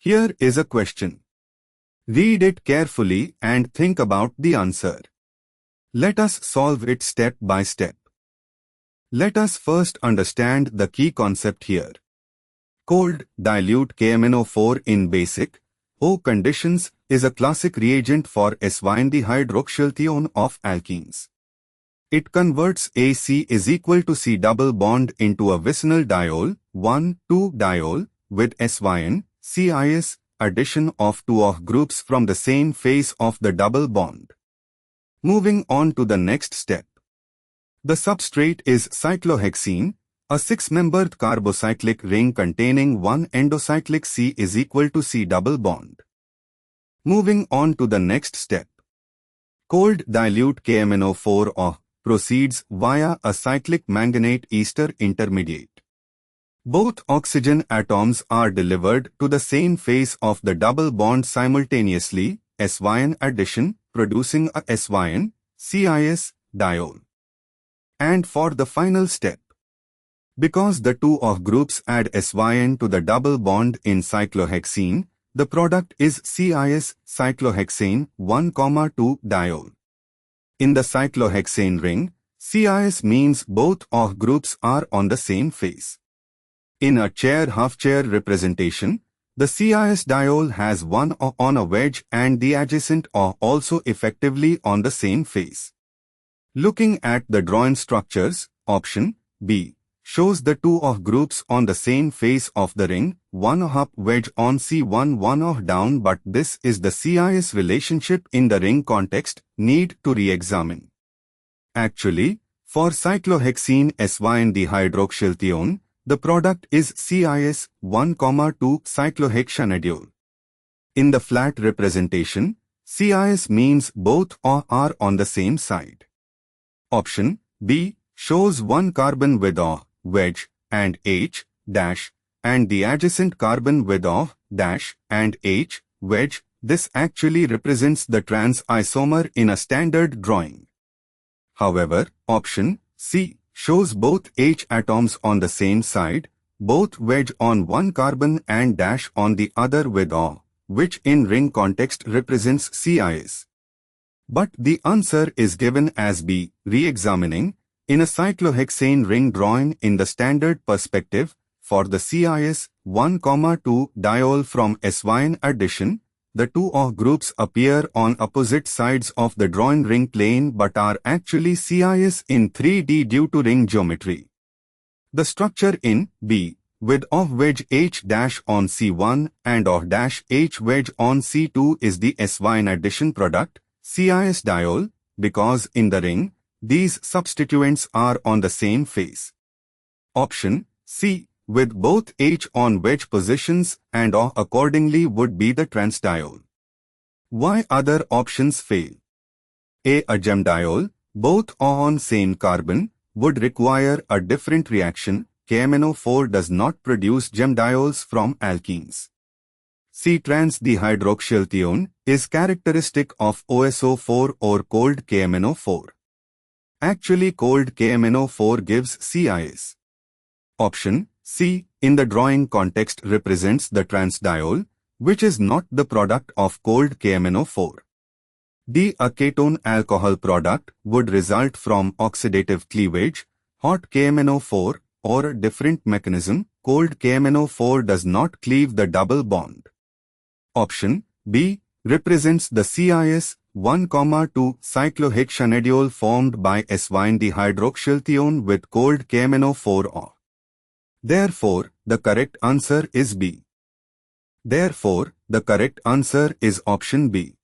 Here is a question. Read it carefully and think about the answer. Let us solve it step by step. Let us first understand the key concept here. Cold, dilute KMnO4 in basic O conditions is a classic reagent for S-dihydroxylthione of alkenes. It converts AC is equal to C double bond into a vicinal diol, 1,2-diol, with SYN, CIS, addition of two OH groups from the same face of the double bond. Moving on to the next step. The substrate is cyclohexene, a 6-membered carbocyclic ring containing one endocyclic C is equal to C double bond. Moving on to the next step. Cold dilute KMnO4 OH proceeds via a cyclic manganate ester intermediate. Both oxygen atoms are delivered to the same face of the double bond simultaneously, SYN addition, producing a SYN, CIS, diol. And for the final step, because the two OH groups add SYN to the double bond in cyclohexene, the product is CIS, cyclohexane, 1,2-diol. In the cyclohexane ring, CIS means both OH groups are on the same face. In a chair-half-chair representation, the CIS diol has one OH on a wedge and the adjacent OH also effectively on the same face. Looking at the drawing structures, option B shows the two OH groups on the same face of the ring, one OH up wedge on C1, one OH down, but this is the CIS relationship in the ring context, need to re-examine. Actually, for cyclohexene SYN dihydroxylthione, the product is CIS, 1,2-cyclohexanediol. In the flat representation, CIS means both OH are on the same side. Option B shows one carbon with OH, wedge, and H, dash, and the adjacent carbon with OH, dash, and H, wedge. This actually represents the trans isomer in a standard drawing. However, option C shows both H atoms on the same side, both wedge on one carbon and dash on the other with OH, which in ring context represents CIS. But the answer is given as B, re-examining, in a cyclohexane ring drawing in the standard perspective, for the CIS 1,2-diol from SYN addition, the two OH groups appear on opposite sides of the drawing ring plane but are actually CIS in 3D due to ring geometry. The structure in B, with OH wedge H dash on C1 and OH dash H wedge on C2 is the SYN addition product, CIS diol, because in the ring, these substituents are on the same face. Option C, with both H on wedge positions and OH accordingly would be the trans diol. Why other options fail? A gem diol, both OH on same carbon, would require a different reaction. KMnO4 does not produce gem diols from alkenes. C trans dihydroxylthione is characteristic of OSO4 or cold KMnO4. Actually, cold KMnO4 gives CIS. Option C, in the drawing context represents the trans diol, which is not the product of cold KMnO4. D, a ketone alcohol product, would result from oxidative cleavage, hot KMnO4, or a different mechanism, cold KMnO4 does not cleave the double bond. Option B represents the CIS 1,2-cyclohexanediol formed by SYN dihydroxylthione with cold KMnO4 OH. Therefore, the correct answer is B. Therefore, the correct answer is option B.